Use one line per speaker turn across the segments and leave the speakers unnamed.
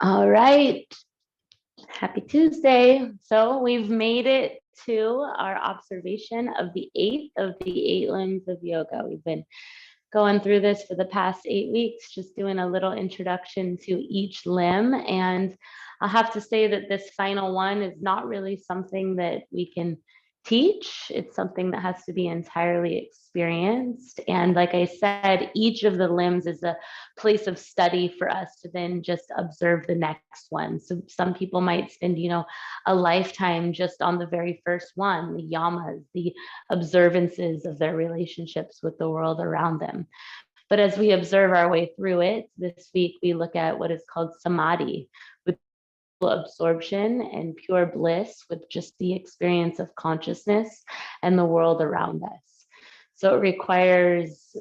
All right. Happy Tuesday. So we've made it to our observation of the eighth of the 8 limbs of yoga. We've been going through this for the past 8 weeks, just doing a little introduction to each limb. And I'll have to say that this final one is not really something that we can teach. It's something that has to be entirely experienced. And like I said, each of the limbs is a place of study for us to then just observe the next one. So some people might spend, a lifetime just on the very first one, the yamas, the observances of their relationships with the world around them. But as we observe our way through it, this week we look at what is called samadhi, with absorption and pure bliss with just the experience of consciousness and the world around us. So it requires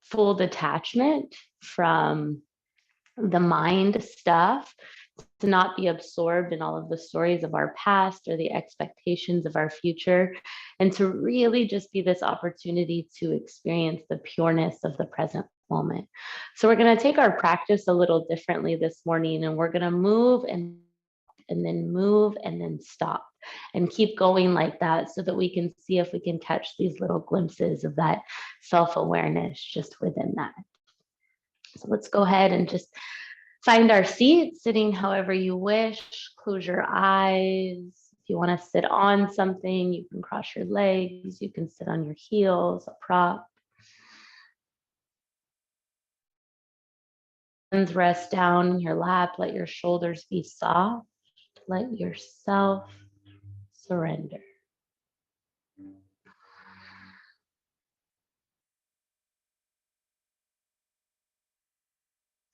full detachment from the mind stuff, to not be absorbed in all of the stories of our past or the expectations of our future, and to really just be this opportunity to experience the pureness of the present moment. So we're going to take our practice a little differently this morning, and we're going to move and then move and then stop and keep going like that, so that we can see if we can catch these little glimpses of that self-awareness just within that. So let's go ahead and just find our seat, sitting however you wish. Close your eyes. If you want to sit on something, you can cross your legs. You can sit on your heels, a prop. Hands rest down in your lap. Let your shoulders be soft. Let yourself surrender.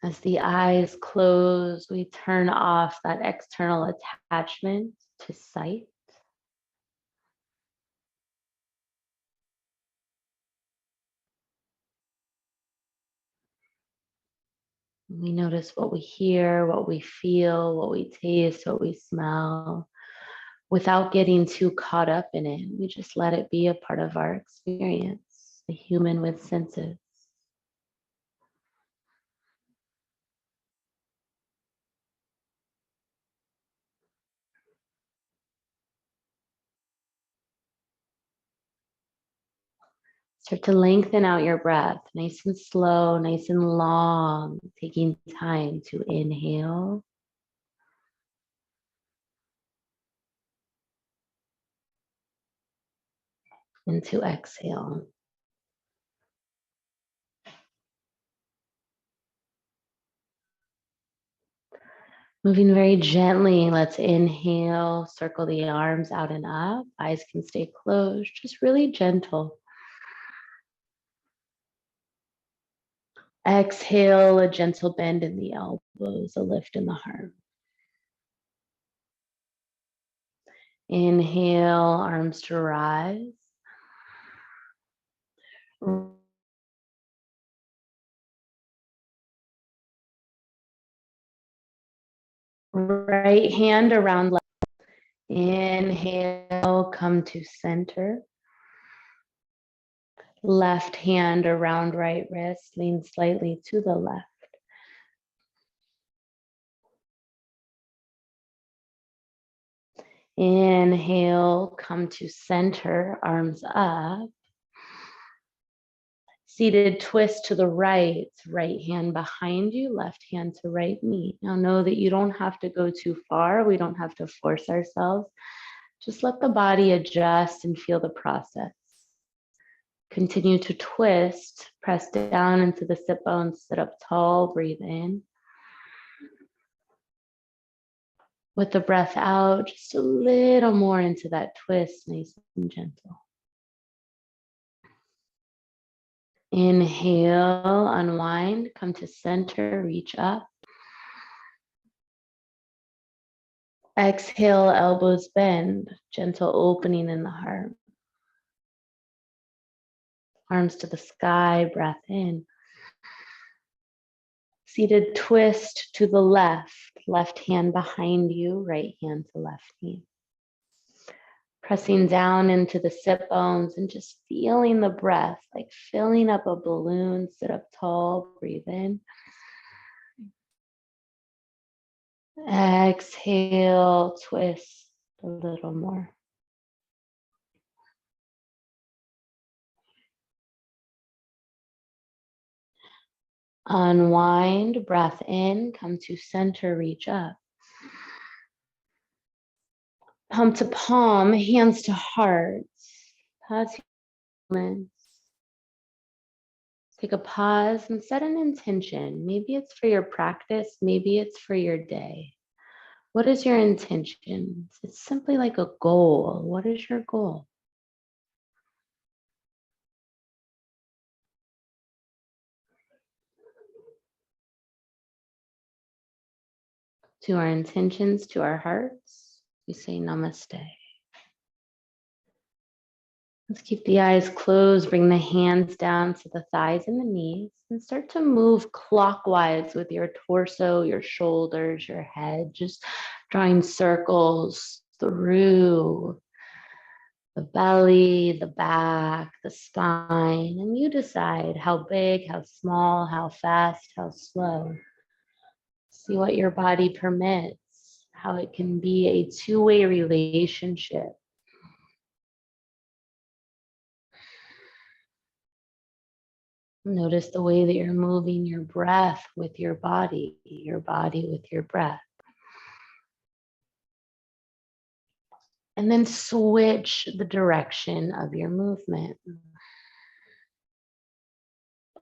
As the eyes close, we turn off that external attachment to sight. We notice what we hear, what we feel, what we taste, what we smell, without getting too caught up in it. We just let it be a part of our experience, the human with senses. Start to lengthen out your breath, nice and slow, nice and long, taking time to inhale and to exhale. Moving very gently, let's inhale, circle the arms out and up. Eyes can stay closed, just really gentle. Exhale, a gentle bend in the elbows, a lift in the heart. Inhale, arms to rise. Right hand around left. Inhale, come to center. Left hand around right wrist, lean slightly to the left. Inhale, come to center, arms up. Seated twist to the right, right hand behind you, left hand to right knee. Now know that you don't have to go too far. We don't have to force ourselves. Just let the body adjust and feel the process. Continue to twist, press down into the sit bones, sit up tall, breathe in. With the breath out, just a little more into that twist, nice and gentle. Inhale, unwind, come to center, reach up. Exhale, elbows bend, gentle opening in the heart. Arms to the sky, breath in. Seated twist to the left, left hand behind you, right hand to left knee. Pressing down into the sit bones and just feeling the breath, like filling up a balloon. Sit up tall, breathe in. Exhale, twist a little more. Unwind, breath in, come to center, reach up. Palm to palm, hands to heart. Pause. Take a pause and set an intention. Maybe it's for your practice, maybe it's for your day. What is your intention? It's simply like a goal. What is your goal? To our intentions, to our hearts, we say namaste. Let's keep the eyes closed, bring the hands down to the thighs and the knees, and start to move clockwise with your torso, your shoulders, your head, just drawing circles through the belly, the back, the spine, and you decide how big, how small, how fast, how slow. See what your body permits, how it can be a two-way relationship. Notice the way that you're moving your breath with your body with your breath. And then switch the direction of your movement.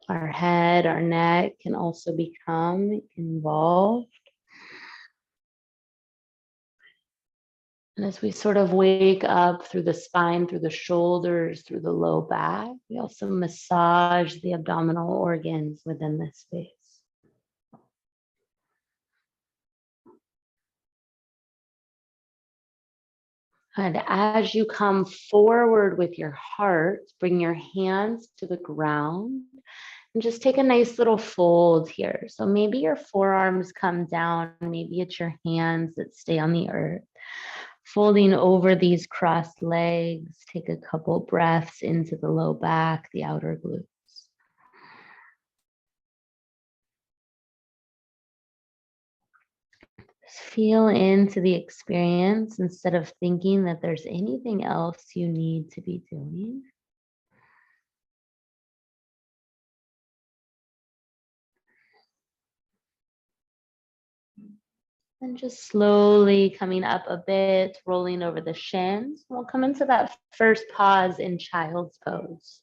Our head, our neck can also become involved. And as we sort of wake up through the spine, through the shoulders, through the low back, we also massage the abdominal organs within this space. And as you come forward with your heart, bring your hands to the ground and just take a nice little fold here. So maybe your forearms come down, maybe it's your hands that stay on the earth. Folding over these crossed legs, take a couple breaths into the low back, the outer glutes. Just feel into the experience instead of thinking that there's anything else you need to be doing. And just slowly coming up a bit, rolling over the shins. We'll come into that first pause in child's pose.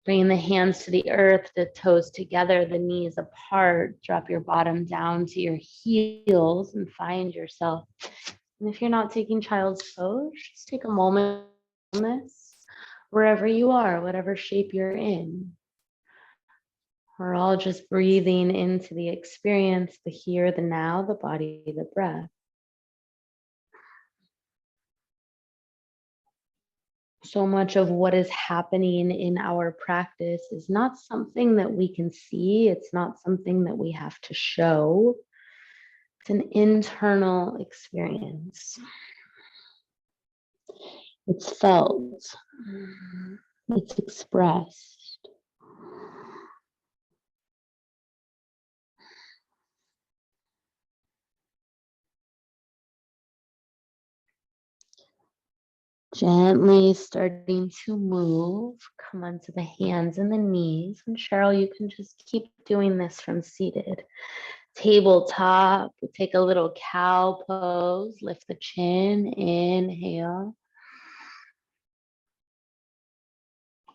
Bringing the hands to the earth, the toes together, the knees apart. Drop your bottom down to your heels and find yourself. And if you're not taking child's pose, just take a moment on this, wherever you are, whatever shape you're in. We're all just breathing into the experience, the here, the now, the body, the breath. So much of what is happening in our practice is not something that we can see. It's not something that we have to show. It's an internal experience. It's felt. It's expressed. Gently starting to move, come onto the hands and the knees. And Cheryl, you can just keep doing this from seated. Tabletop, we take a little cow pose, lift the chin, inhale.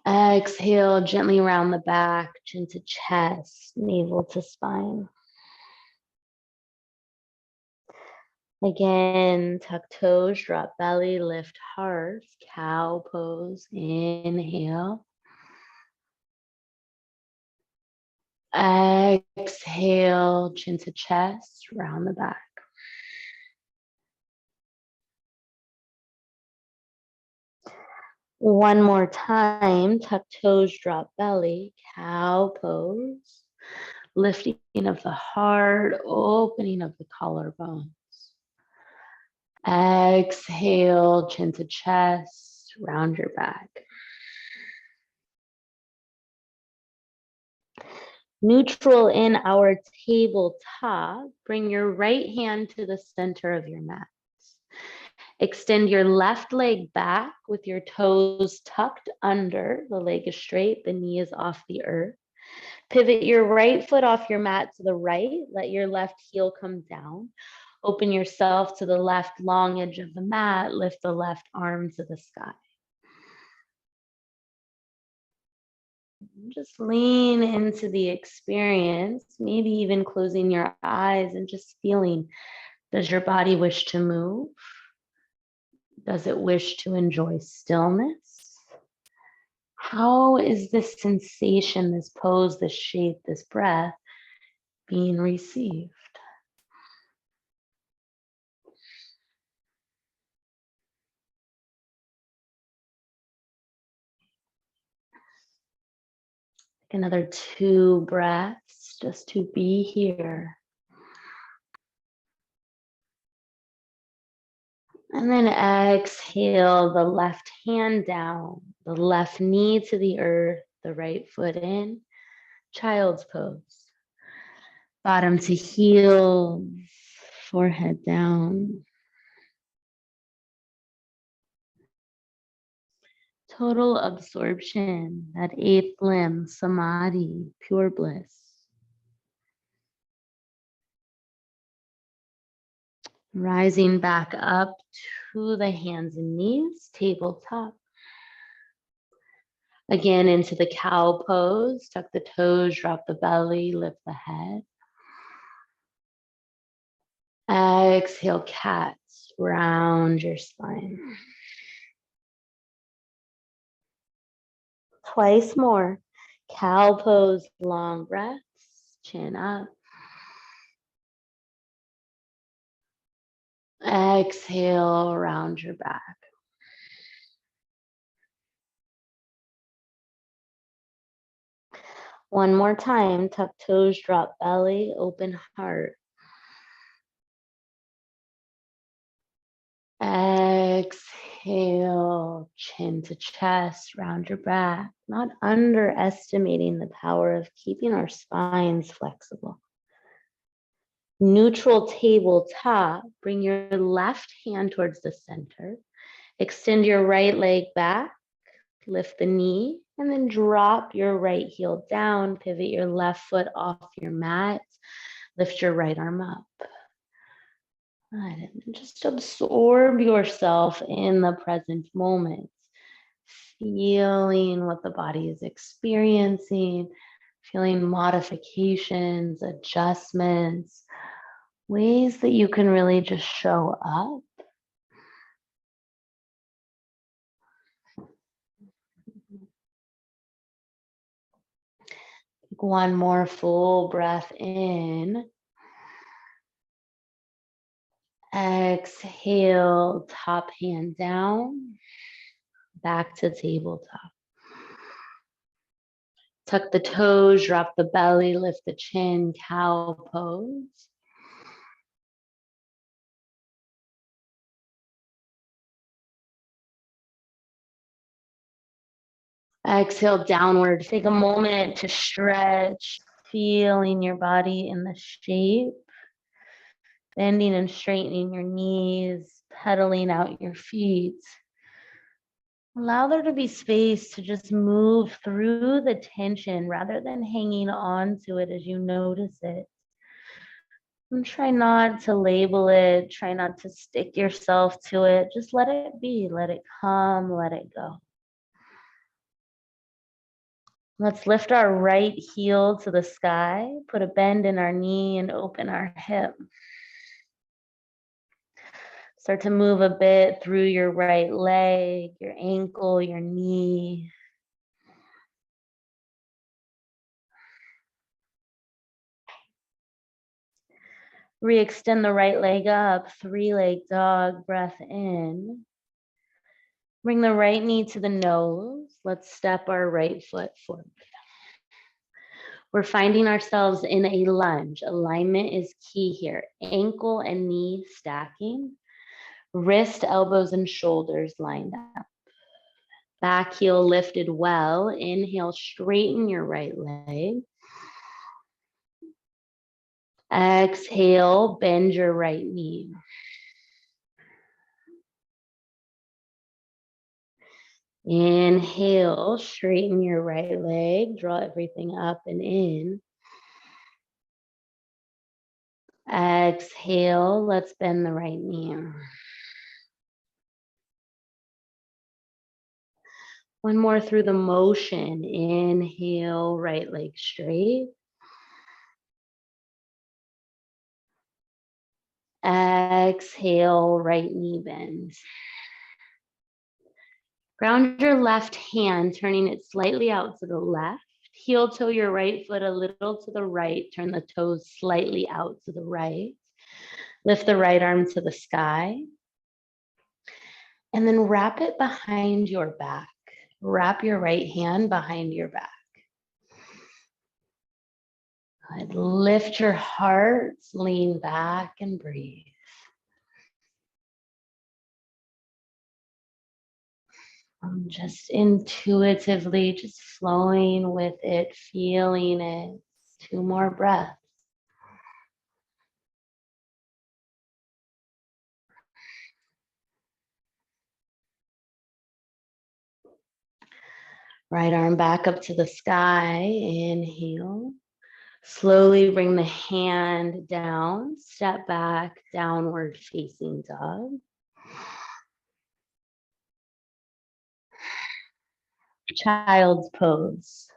Exhale, gently round the back, chin to chest, navel to spine. Again, tuck toes, drop belly, lift heart, cow pose, inhale. Exhale, chin to chest, round the back. One more time, tuck toes, drop belly, cow pose. Lifting of the heart, opening of the collarbones. Exhale, chin to chest, round your back. Neutral in our tabletop, bring your right hand to the center of your mat. Extend your left leg back with your toes tucked under. The leg is straight, the knee is off the earth. Pivot your right foot off your mat to the right. Let your left heel come down. Open yourself to the left long edge of the mat. Lift the left arm to the sky. Just lean into the experience, maybe even closing your eyes and just feeling, does your body wish to move? Does it wish to enjoy stillness? How is this sensation, this pose, this shape, this breath being received? Another 2 breaths just to be here. And then exhale the left hand down, the left knee to the earth, the right foot in, child's pose. Bottom to heel, forehead down. Total absorption, that 8th limb, samadhi, pure bliss. Rising back up to the hands and knees, tabletop. Again, into the cow pose, tuck the toes, drop the belly, lift the head. Exhale, cat, round your spine. Twice more. Cow pose, long breaths, chin up. Exhale, round your back. One more time, tuck toes, drop belly, open heart. Exhale, chin to chest, round your back. Not underestimating the power of keeping our spines flexible. Neutral tabletop, bring your left hand towards the center. Extend your right leg back, lift the knee, and then drop your right heel down. Pivot your left foot off your mat. Lift your right arm up. And just absorb yourself in the present moment, feeling what the body is experiencing, feeling modifications, adjustments, ways that you can really just show up. Take one more full breath in. Exhale, top hand down, back to tabletop. Tuck the toes, drop the belly, lift the chin, cow pose. Exhale, downward. Take a moment to stretch, feeling your body in the shape, bending and straightening your knees, pedaling out your feet. Allow there to be space to just move through the tension rather than hanging on to it as you notice it. And try not to label it, try not to stick yourself to it. Just let it be, let it come, let it go. Let's lift our right heel to the sky, put a bend in our knee and open our hip. Start to move a bit through your right leg, your ankle, your knee. Re-extend the right leg up, 3-leg dog, breath in. Bring the right knee to the nose. Let's step our right foot forward. We're finding ourselves in a lunge. Alignment is key here. Ankle and knee stacking. Wrist, elbows, and shoulders lined up. Back heel lifted well. Inhale, straighten your right leg. Exhale, bend your right knee. Inhale, straighten your right leg, draw everything up and in. Exhale, let's bend the right knee. One more through the motion. Inhale, right leg straight. Exhale, right knee bends. Ground your left hand, turning it slightly out to the left. Heel toe your right foot a little to the right. Turn the toes slightly out to the right. Lift the right arm to the sky. And then wrap it behind your back. Wrap your right hand behind your back. Good. Lift your heart, lean back and breathe. Just intuitively, just flowing with it, feeling it. 2 more breaths. Right arm back up to the sky. Inhale. Slowly bring the hand down. Step back, downward facing dog. Child's pose.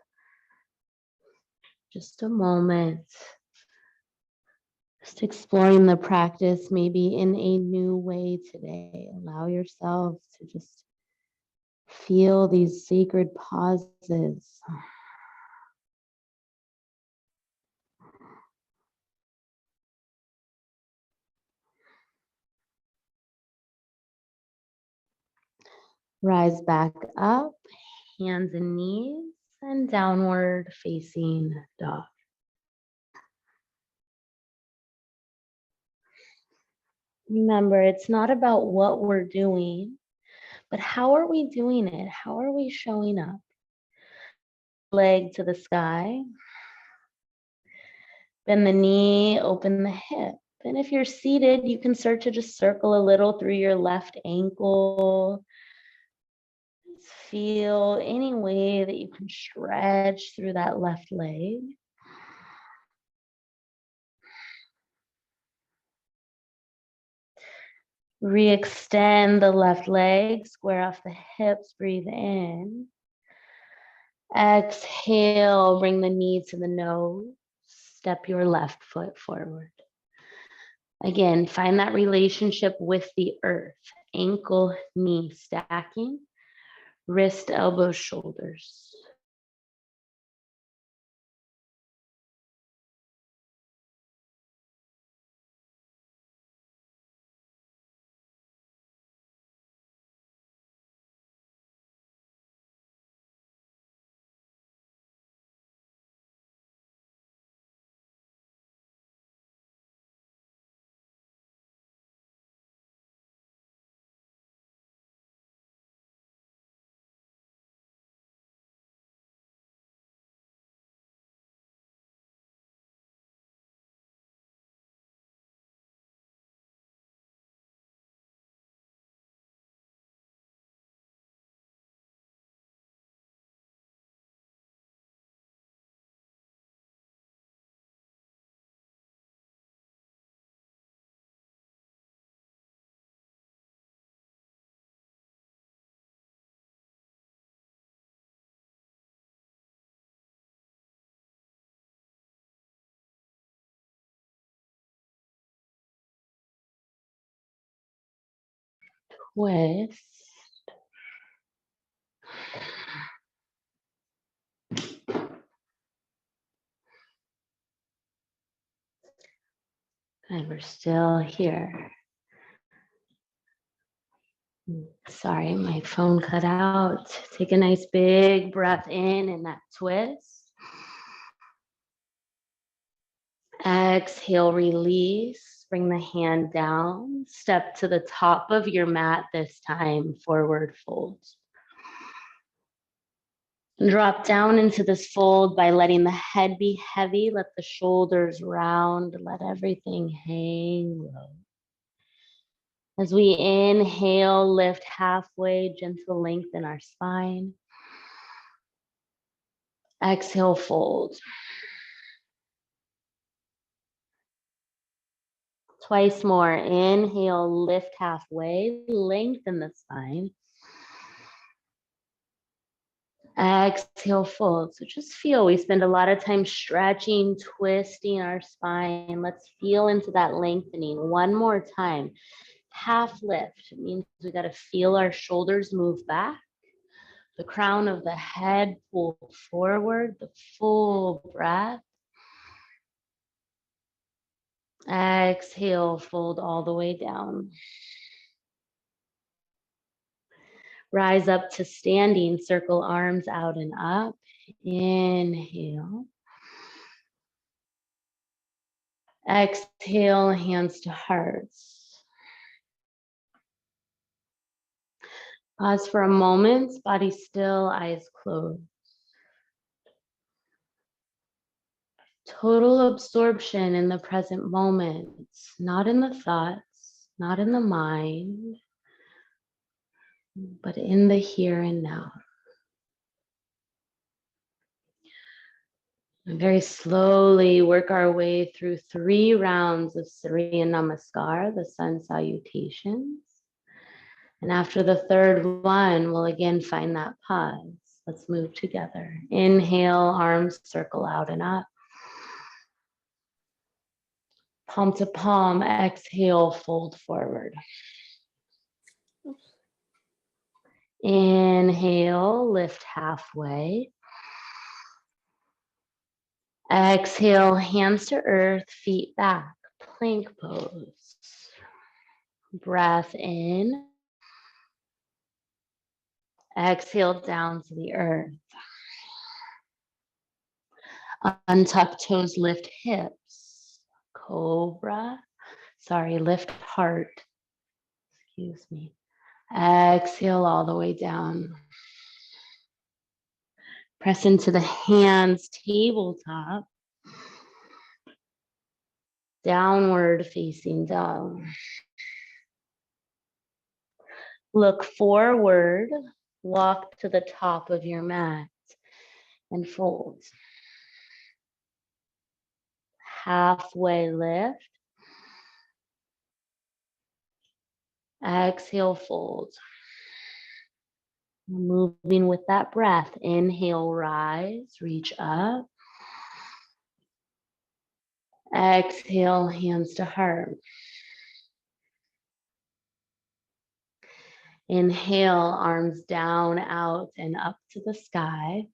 Just a moment. Just exploring the practice maybe in a new way today. Allow yourself to just feel these sacred pauses. Rise back up, hands and knees, and downward facing dog. Remember, it's not about what we're doing, but how are we doing it? How are we showing up? Leg to the sky. Bend the knee, open the hip. And if you're seated, you can start to just circle a little through your left ankle. Just feel any way that you can stretch through that left leg. Re-extend the left leg, square off the hips, breathe in. Exhale, bring the knee to the nose. Step your left foot forward. Again, find that relationship with the earth. Ankle, knee stacking. Wrist, elbow, shoulders. Twist. And we're still here. Sorry, my phone cut out. Take a nice big breath in and that twist. Exhale, release. Bring the hand down. Step to the top of your mat this time, forward fold. Drop down into this fold by letting the head be heavy. Let the shoulders round. Let everything hang low. As we inhale, lift halfway, gentle length in our spine. Exhale, fold. Twice more. Inhale, lift halfway, lengthen the spine. Exhale, fold. So just feel, we spend a lot of time stretching, twisting our spine. Let's feel into that lengthening. One more time. Half lift. It means we got to feel our shoulders move back. The crown of the head pull forward, the full breath. Exhale, fold all the way down. Rise up to standing, circle arms out and up. Inhale. Exhale, hands to hearts. Pause for a moment, body still, eyes closed. Total absorption in the present moment, not in the thoughts, not in the mind, but in the here and now. And very slowly work our way through 3 rounds of Surya Namaskar, the sun salutations. And after the third one, we'll again find that pause. Let's move together. Inhale, arms circle out and up. Palm to palm, exhale, fold forward. Inhale, lift halfway. Exhale, hands to earth, feet back, plank pose. Breath in. Exhale down to the earth. Untuck toes, lift hips. Cobra. Lift heart. Excuse me. Exhale all the way down. Press into the hands, tabletop. Downward facing dog. Look forward, walk to the top of your mat and fold. Halfway lift. Exhale, fold. Moving with that breath. Inhale, rise, reach up. Exhale, hands to heart. Inhale, arms down, out, and up to the sky.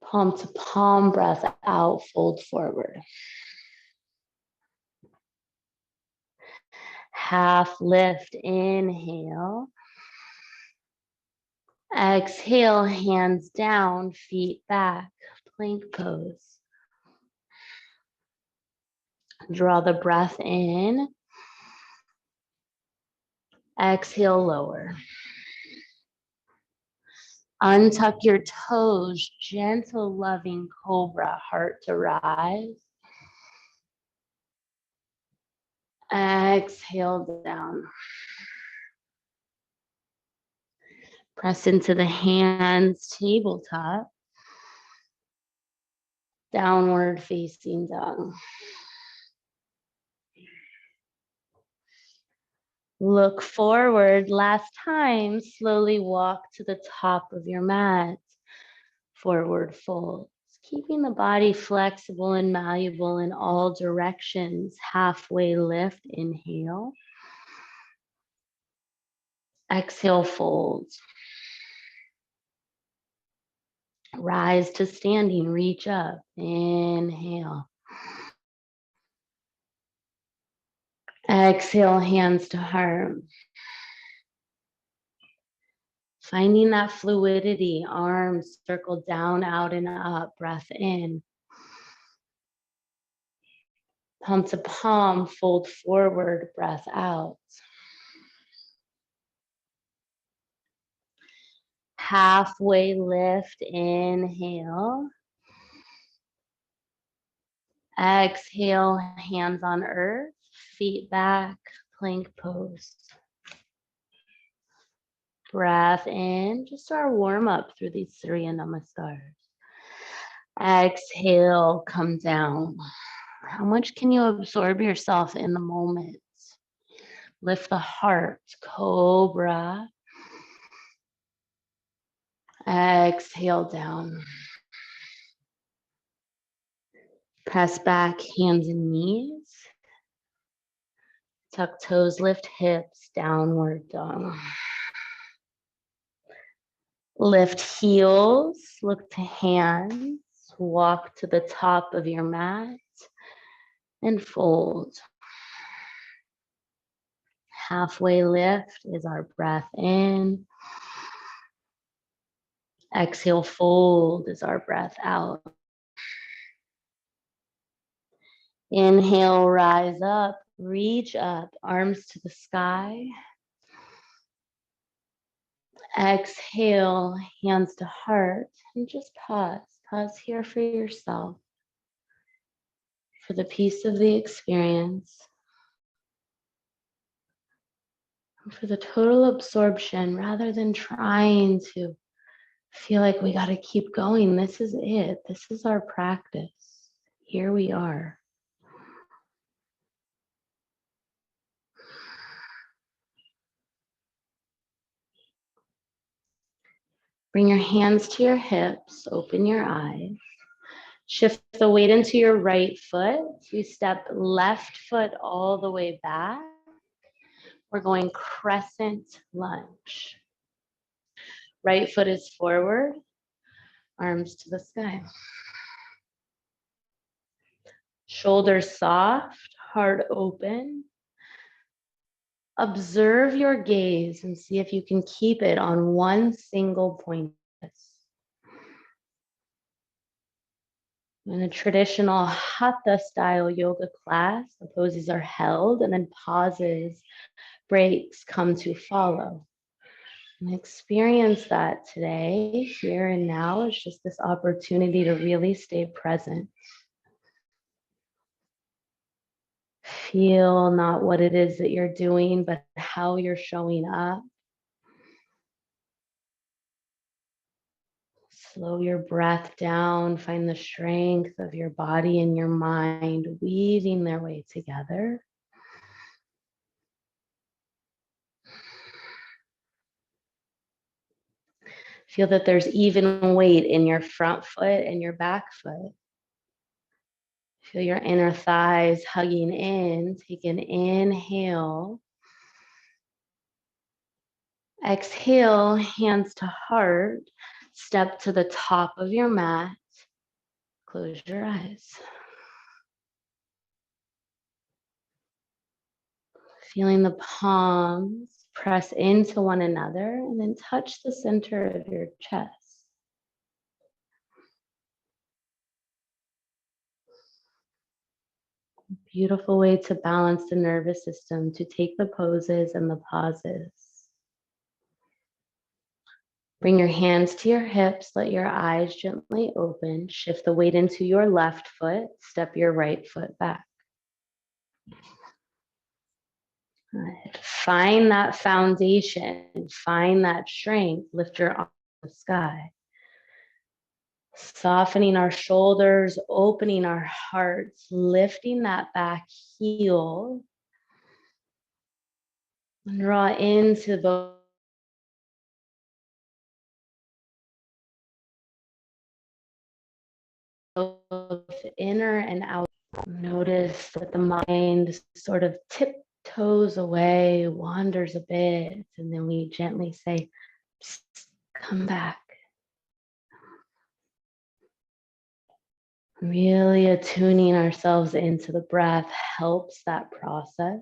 Palm to palm, breath out, fold forward. Half lift, inhale. Exhale, hands down, feet back, plank pose. Draw the breath in. Exhale, lower. Untuck your toes, gentle, loving cobra, heart to rise. Exhale down. Press into the hands, tabletop. Downward facing dog. Look forward. Last time, slowly walk to the top of your mat. Forward fold. Keeping the body flexible and malleable in all directions. Halfway lift, inhale. Exhale, fold. Rise to standing, reach up. Inhale. Exhale, hands to heart. Finding that fluidity, arms circle down, out, and up. Breath in. Palm to palm, fold forward, breath out. halfway lift, inhale. Exhale, hands on earth, feet back, plank pose. Breath in, just our warm up through these 3 namaskars. Exhale, come down. How much can you absorb yourself in the moment? Lift the heart, cobra. Exhale down. Press back, hands and knees. Tuck toes, lift hips, downward dog. Lift heels, look to hands, walk to the top of your mat and fold. Halfway lift is our breath in. Exhale, fold is our breath out. Inhale, rise up, reach up, arms to the sky. Exhale, hands to heart, and just pause. Pause here for yourself, for the peace of the experience, for the total absorption rather than trying to feel like we got to keep going. This is it. This is our practice. Here we are. Bring your hands to your hips, open your eyes. Shift the weight into your right foot. You step left foot all the way back. We're going crescent lunge. Right foot is forward, arms to the sky. Shoulders soft, heart open. Observe your gaze and see if you can keep it on one single point. In a traditional hatha style yoga class, the poses are held and then pauses, breaks come to follow. And experience that today, here and now, is just this opportunity to really stay present. Feel not what it is that you're doing, but how you're showing up. Slow your breath down, find the strength of your body and your mind weaving their way together. Feel that there's even weight in your front foot and your back foot. Feel your inner thighs hugging in. Take an inhale. Exhale, hands to heart. Step to the top of your mat. Close your eyes. Feeling the palms press into one another and then touch the center of your chest. Beautiful way to balance the nervous system, to take the poses and the pauses. Bring your hands to your hips, let your eyes gently open, shift the weight into your left foot, step your right foot back. Find that foundation, find that strength, lift your arms to the sky. Softening our shoulders, opening our hearts, lifting that back heel. And draw into both inner and outer. Notice that the mind sort of tiptoes away, wanders a bit, and then we gently say, come back. Really attuning ourselves into the breath helps that process.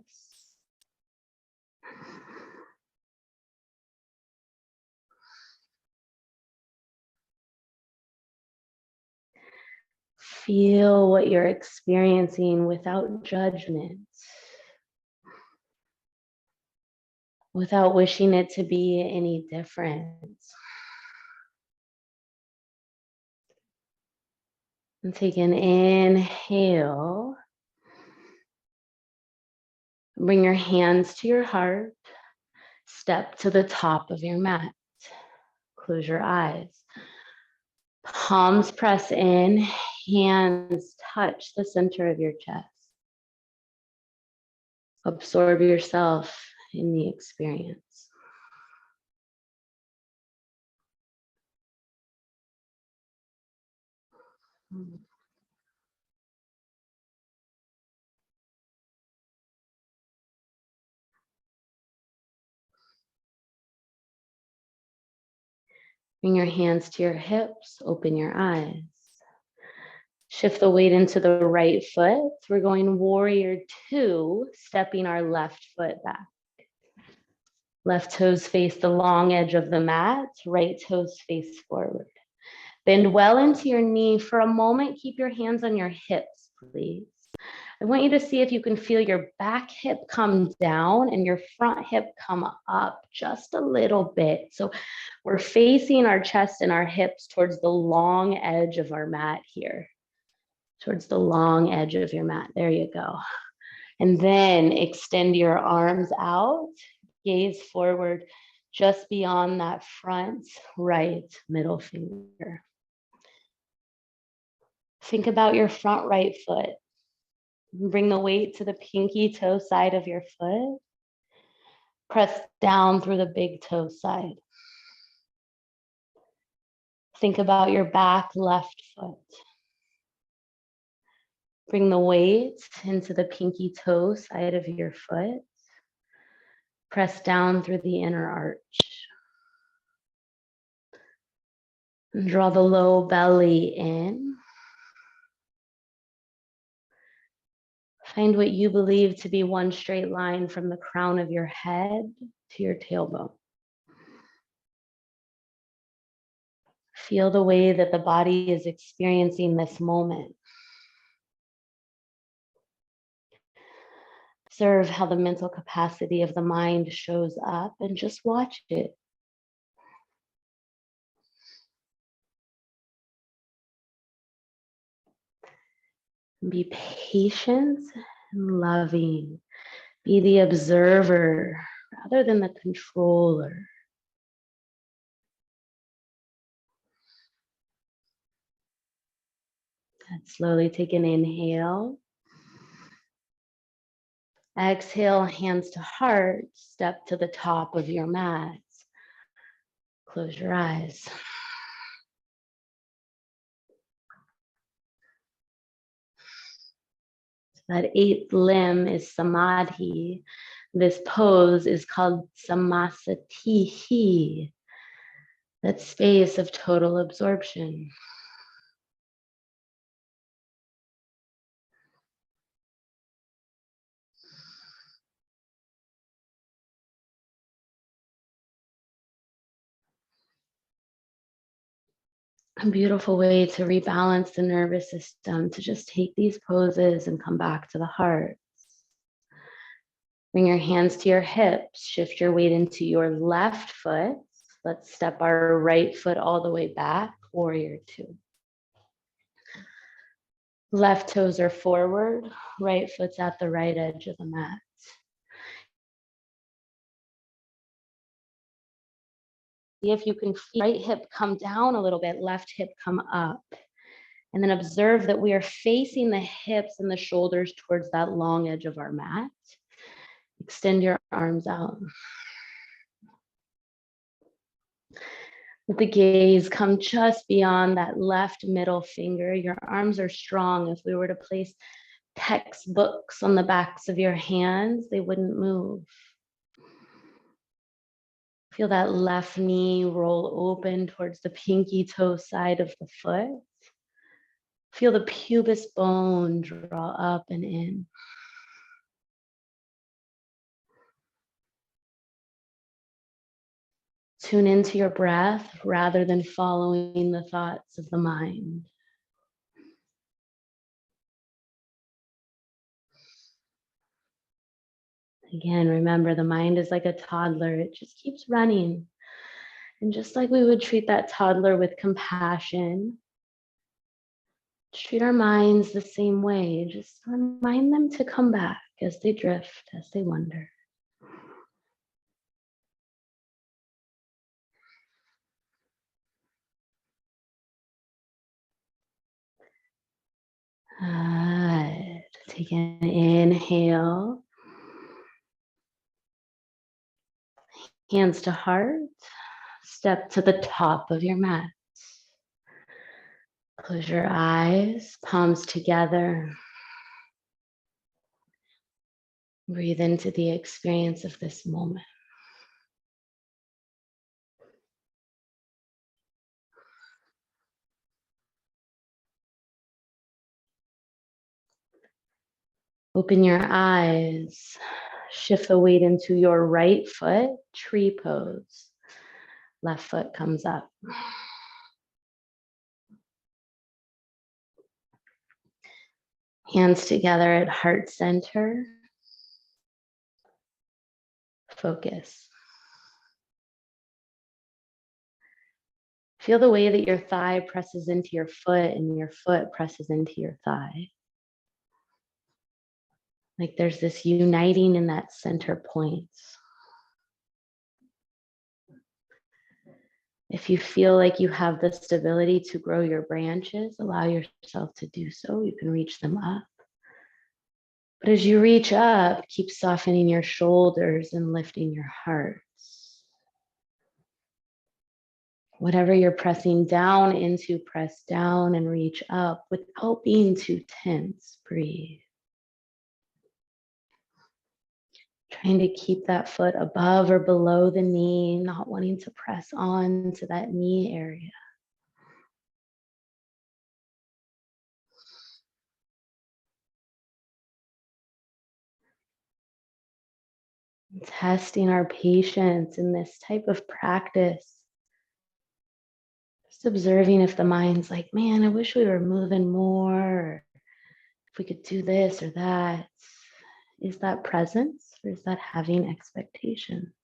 Feel what you're experiencing without judgment, without wishing it to be any different. And take an inhale. Bring your hands to your heart. Step to the top of your mat. Close your eyes. Palms press in, hands touch the center of your chest. Absorb yourself in the experience. Bring your hands to your hips, open your eyes. Shift the weight into the right foot. We're going warrior two, stepping our left foot back. Left toes face the long edge of the mat, right toes face forward. Bend well into your knee. For a moment, keep your hands on your hips, please. I want you to see if you can feel your back hip come down and your front hip come up just a little bit. So we're facing our chest and our hips towards the long edge of our mat here. Towards the long edge of your mat. There you go. And then extend your arms out, gaze forward just beyond that front right middle finger. Think about your front right foot. Bring the weight to the pinky toe side of your foot. Press down through the big toe side. Think about your back left foot. Bring the weight into the pinky toe side of your foot. Press down through the inner arch. And draw the low belly in. Find what you believe to be one straight line from the crown of your head to your tailbone. Feel the way that the body is experiencing this moment. Observe how the mental capacity of the mind shows up and just watch it. Be patient and loving. Be the observer rather than the controller. And slowly take an inhale. Exhale, hands to heart. Step to the top of your mat. Close your eyes. That eighth limb is samadhi. This pose is called samasatihi, that space of total absorption. A beautiful way to rebalance the nervous system, to just take these poses and come back to the heart. Bring your hands to your hips, shift your weight into your left foot. Let's step our right foot all the way back, warrior two. Left toes are forward, right foot's at the right edge of the mat. See if you can feel right hip come down a little bit, left hip come up. And then observe that we are facing the hips and the shoulders towards that long edge of our mat. Extend your arms out. Let the gaze come just beyond that left middle finger. Your arms are strong. If we were to place textbooks on the backs of your hands, they wouldn't move. Feel that left knee roll open towards the pinky toe side of the foot. Feel the pubis bone draw up and in. Tune into your breath rather than following the thoughts of the mind. Again, remember the mind is like a toddler. It just keeps running. And just like we would treat that toddler with compassion, Treat our minds the same way. Just remind them to come back as they drift, as they wander. Good. Take an inhale. Hands to heart. Step to the top of your mat. Close your eyes, palms together. Breathe into the experience of this moment. Open your eyes. Shift the weight into your right foot, tree pose. Left foot comes up. Hands together at heart center. Focus. Feel the way that your thigh presses into your foot and your foot presses into your thigh. Like there's this uniting in that center point. If you feel like you have the stability to grow your branches, allow yourself to do so. You can reach them up. But as you reach up, keep softening your shoulders and lifting your heart. Whatever you're pressing down into, press down and reach up without being too tense. Breathe. Trying to keep that foot above or below the knee, not wanting to press on to that knee area. Testing our patience in this type of practice. Just observing if the mind's like, man, I wish we were moving more, or if we could do this or that. Is that presence or is that having expectations?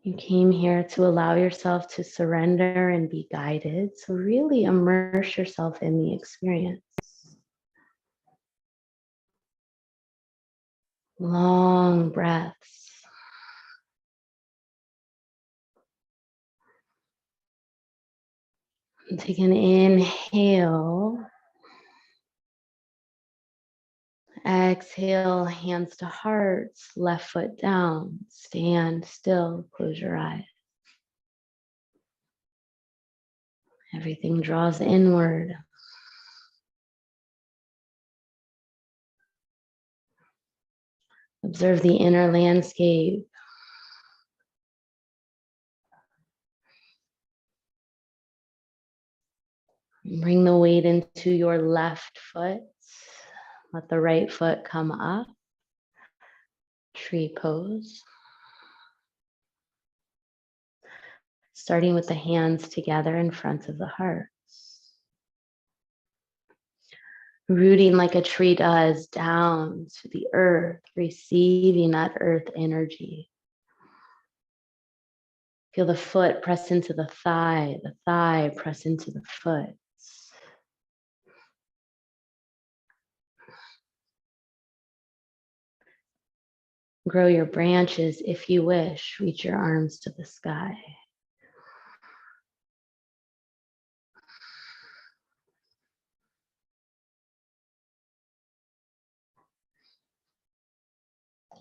You came here to allow yourself to surrender and be guided. So really immerse yourself in the experience. Long breaths. And take an inhale. Exhale, hands to hearts, left foot down. Stand still, close your eyes. Everything draws inward. Observe the inner landscape. Bring the weight into your left foot. Let the right foot come up. Tree pose. Starting with the hands together in front of the heart. Rooting like a tree does down to the earth, receiving that earth energy. Feel the foot press into the thigh press into the foot. Grow your branches if you wish. Reach your arms to the sky.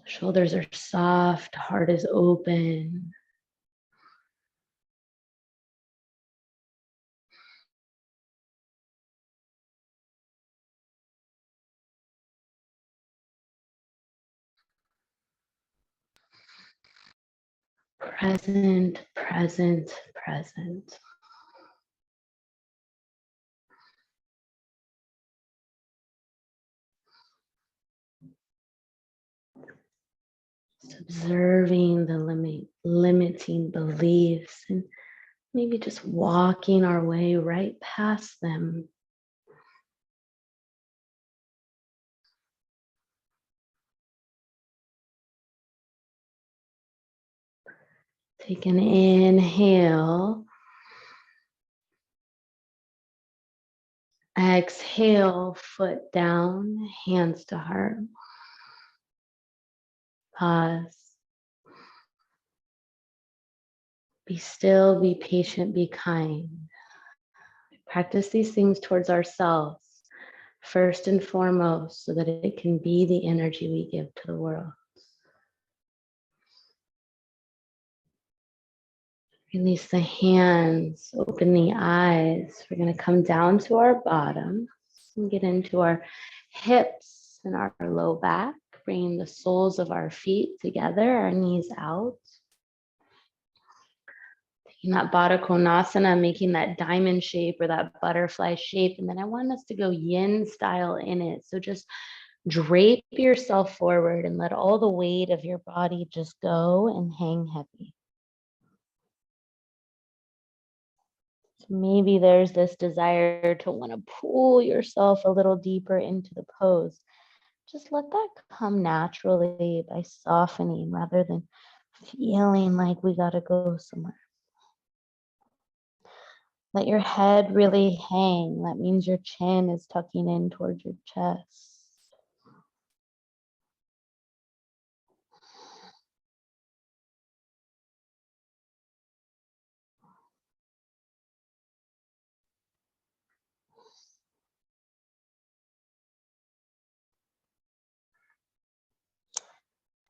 Shoulders are soft, heart is open. Present, present, present. Just observing the limiting beliefs and maybe just walking our way right past them. Take an inhale. Exhale, foot down, hands to heart. Pause. Be still, be patient, be kind. Practice these things towards ourselves first and foremost so that it can be the energy we give to the world. Release the hands, open the eyes. We're going to come down to our bottom and get into our hips and our low back, bringing the soles of our feet together, our knees out. Taking that Baddha Konasana, making that diamond shape or that butterfly shape. And then I want us to go yin style in it. So just drape yourself forward and let all the weight of your body just go and hang heavy. So maybe there's this desire to want to pull yourself a little deeper into the pose. Just let that come naturally by softening rather than feeling like we got to go somewhere. Let your head really hang. That means your chin is tucking in towards your chest.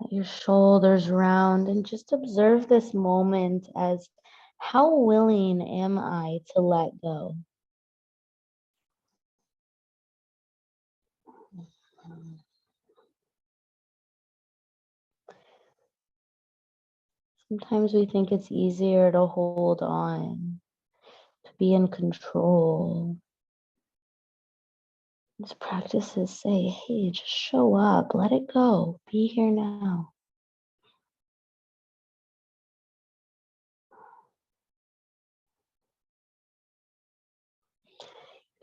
Let your shoulders round and just observe this moment as how willing am I to let go? Sometimes we think it's easier to hold on, to be in control. These practices say, hey, just show up, let it go, be here now.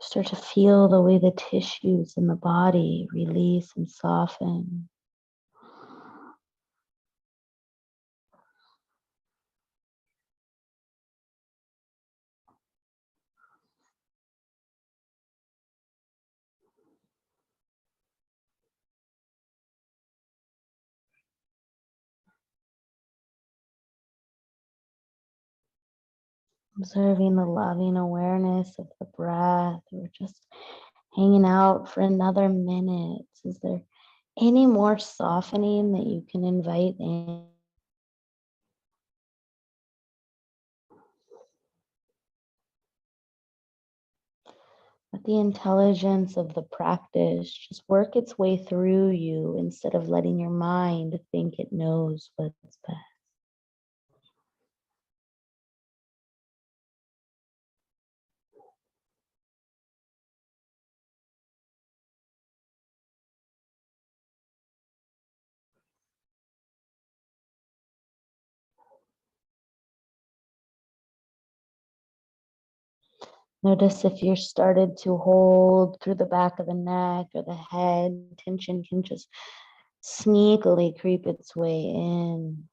Start to feel the way the tissues in the body release and soften. Observing the loving awareness of the breath. We're just hanging out for another minute. Is there any more softening that you can invite in? Let the intelligence of the practice just work its way through you instead of letting your mind think it knows what's best. Notice if you're started to hold through the back of the neck or the head, tension can just sneakily creep its way in.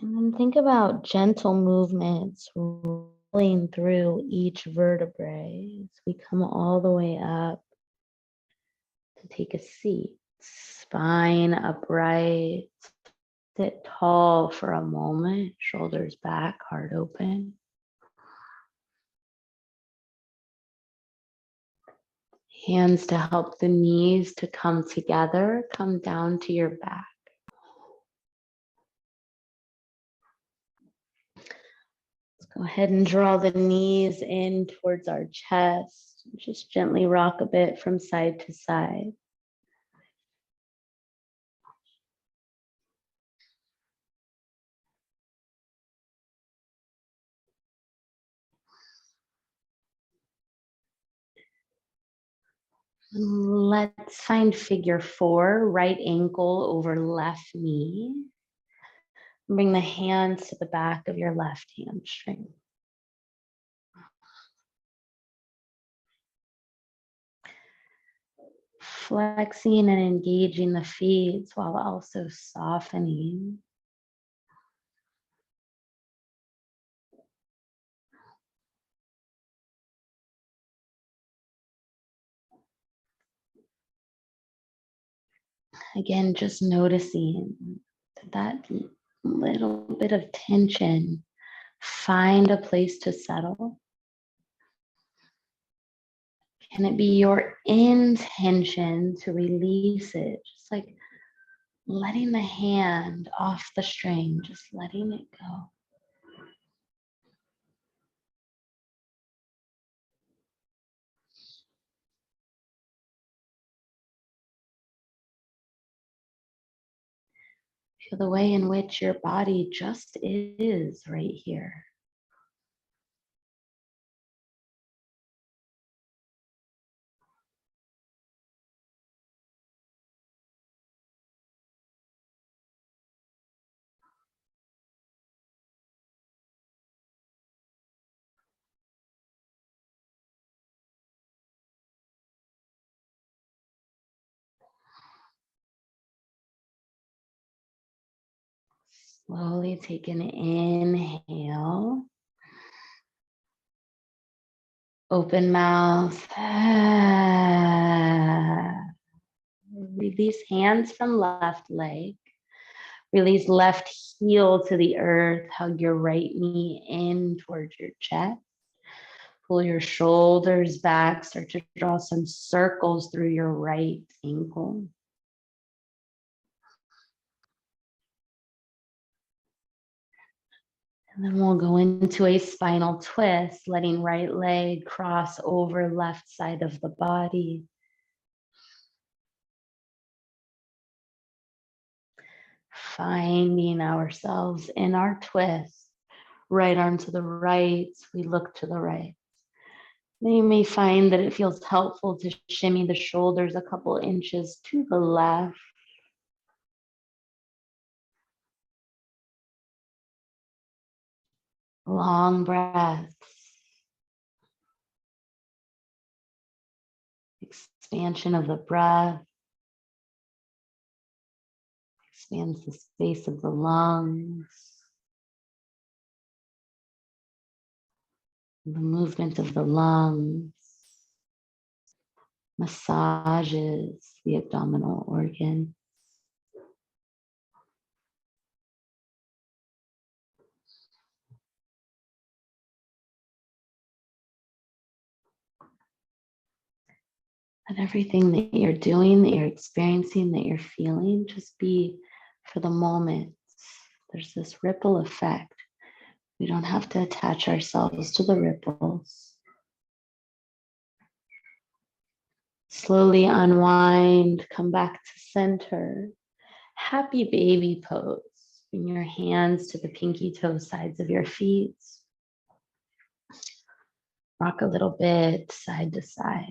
And then think about gentle movements rolling through each vertebrae as we come all the way up to take a seat. Spine upright, sit tall for a moment, shoulders back, heart open. Hands to help the knees to come together, come down to your back. Let's go ahead and draw the knees in towards our chest. Just gently rock a bit from side to side. Let's find figure 4, right ankle over left knee. Bring the hands to the back of your left hamstring. Flexing and engaging the feet while also softening. Again, just noticing that little bit of tension. Find a place to settle. Can it be your intention to release it? Just like letting the hand off the string, just letting it go. Feel the way in which your body just is right here. Slowly take an inhale. Open mouth. Release hands from left leg. Release left heel to the earth. Hug your right knee in towards your chest. Pull your shoulders back. Start to draw some circles through your right ankle. And then we'll go into a spinal twist, letting right leg cross over left side of the body. Finding ourselves in our twist. Right arm to the right, we look to the right. Then you may find that it feels helpful to shimmy the shoulders a couple inches to the left. Long breaths. Expansion of the breath. Expands the space of the lungs. The movement of the lungs. Massages the abdominal organ. And everything that you're doing, that you're experiencing, that you're feeling, just be for the moment. There's this ripple effect. We don't have to attach ourselves to the ripples. Slowly unwind, come back to center. Happy baby pose. Bring your hands to the pinky toe sides of your feet. Rock a little bit side to side.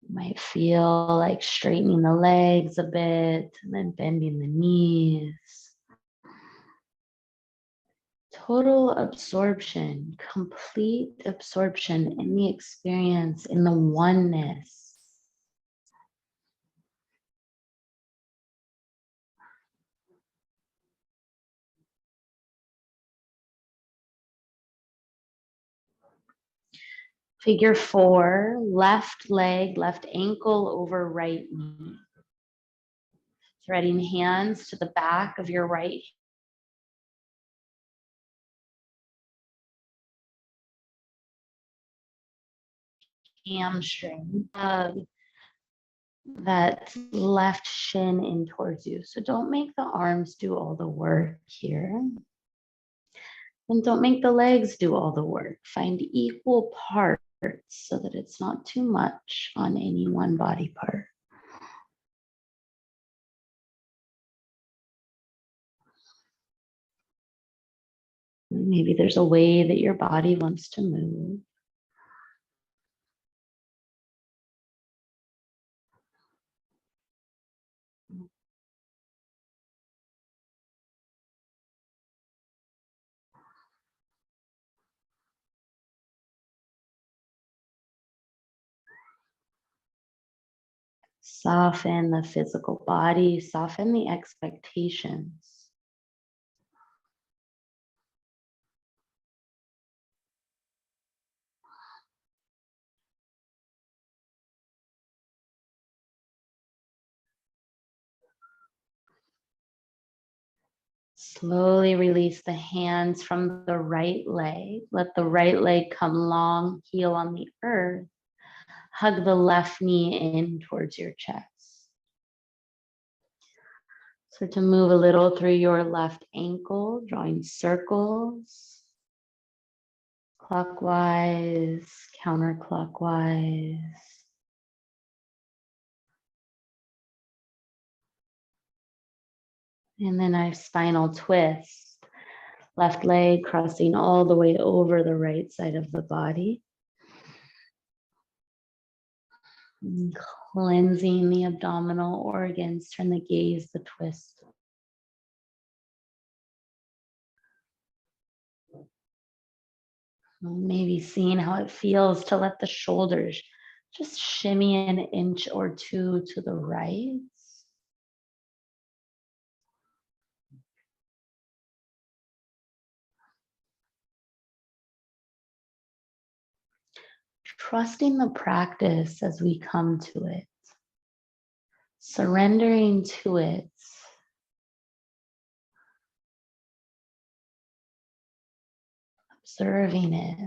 You might feel like straightening the legs a bit and then bending the knees. Total absorption, complete absorption in the experience, in the oneness. Figure 4, left leg, left ankle over right knee. Threading hands to the back of your right hamstring. That left shin in towards you. So don't make the arms do all the work here. And don't make the legs do all the work. Find equal parts so that it's not too much on any one body part. Maybe there's a way that your body wants to move. Soften the physical body, soften the expectations. Slowly release the hands from the right leg. Let the right leg come long, heel on the earth. Hug the left knee in towards your chest. Start to move a little through your left ankle, drawing circles, clockwise, counterclockwise. And then a spinal twist. Left leg crossing all the way over the right side of the body. And cleansing the abdominal organs. Turn the gaze, the twist. Maybe seeing how it feels to let the shoulders just shimmy an inch or two to the right. Trusting the practice as we come to it. Surrendering to it. Observing it.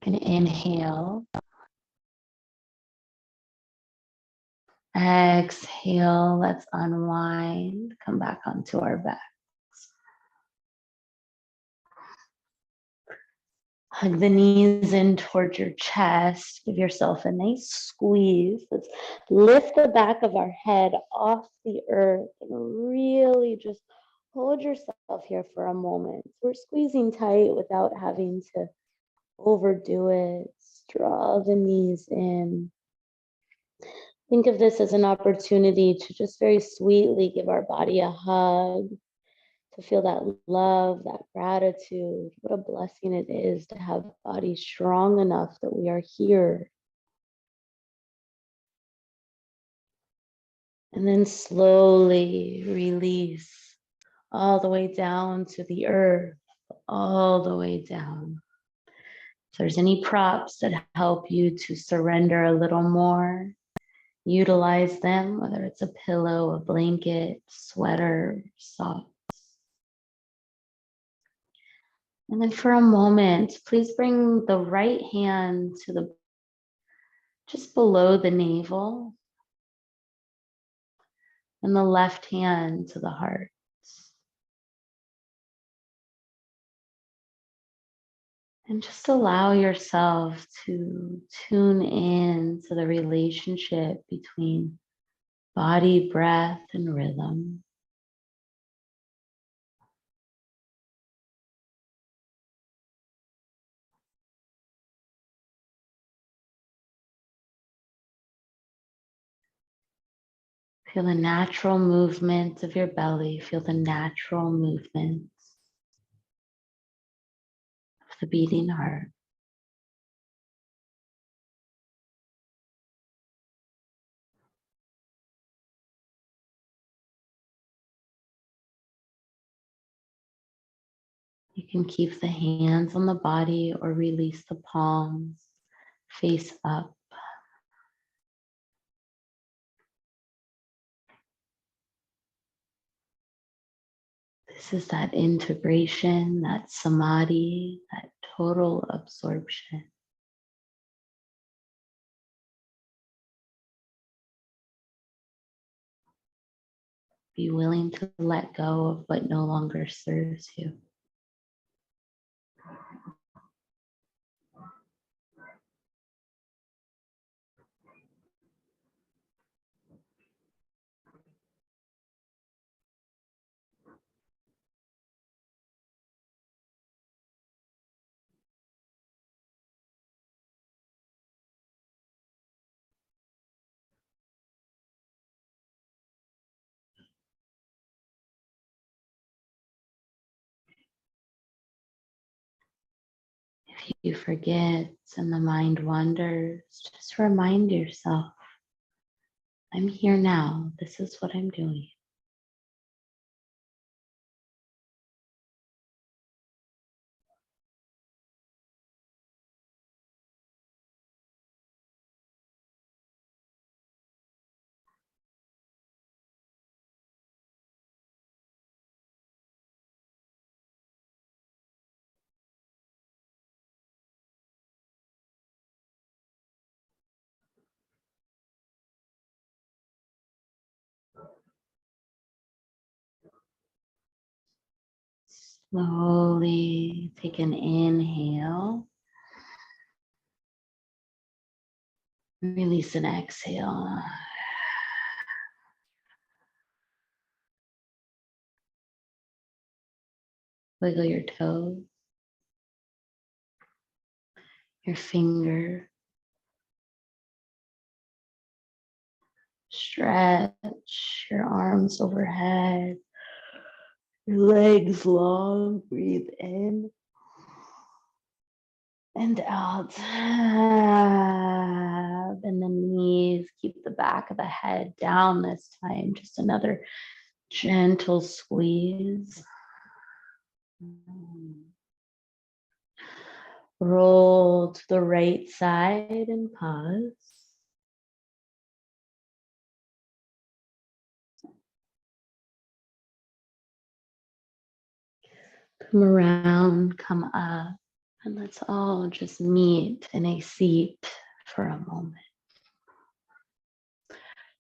And inhale. Exhale. Let's unwind. Come back onto our backs. Hug the knees in towards your chest. Give yourself a nice squeeze. Let's lift the back of our head off the earth and really just hold yourself here for a moment. We're squeezing tight without having to overdo it. Draw the knees in. Think of this as an opportunity to just very sweetly give our body a hug, to feel that love, that gratitude. What a blessing it is to have a body strong enough that we are here. And then slowly release all the way down to the earth, all the way down. If there's any props that help you to surrender a little more, utilize them, whether it's a pillow, a blanket, sweater, socks. And then for a moment, please bring the right hand to the just below the navel and the left hand to the heart. And just allow yourself to tune in to the relationship between body, breath, and rhythm. Feel the natural movement of your belly. Feel the natural movement of the beating heart. You can keep the hands on the body or release the palms face up. This is that integration, that samadhi, that total absorption. Be willing to let go of what no longer serves you. If you forget and the mind wanders, just remind yourself, I'm here now. This is what I'm doing. Slowly take an inhale. Release an exhale. Wiggle your toes, your finger. Stretch your arms overhead, your legs long. Breathe in and out. Bend the knees. Keep the back of the head down this time. Just another gentle squeeze. Roll to the right side and pause. Come around, come up, and let's all just meet in a seat for a moment.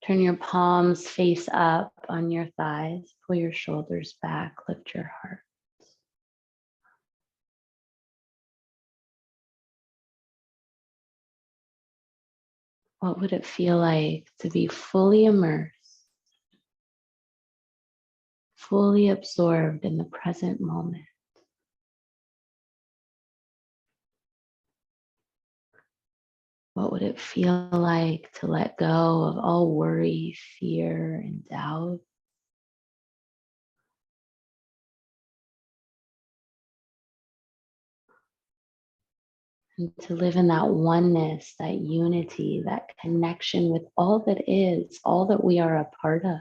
Turn your palms face up on your thighs, pull your shoulders back, lift your heart. What would it feel like to be fully immersed, fully absorbed in the present moment? What would it feel like to let go of all worry, fear, and doubt? And to live in that oneness, that unity, that connection with all that is, all that we are a part of.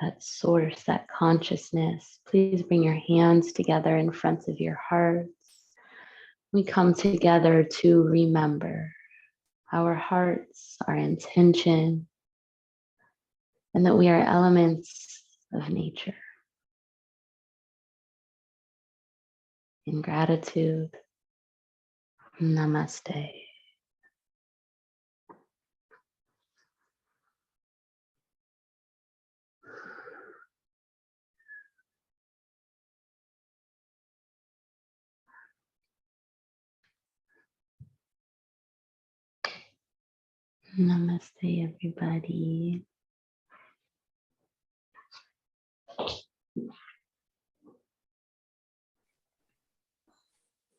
That source, that consciousness. Please bring your hands together in front of your hearts. We come together to remember our hearts, our intention, and that we are elements of nature. In gratitude, namaste. Namaste, everybody.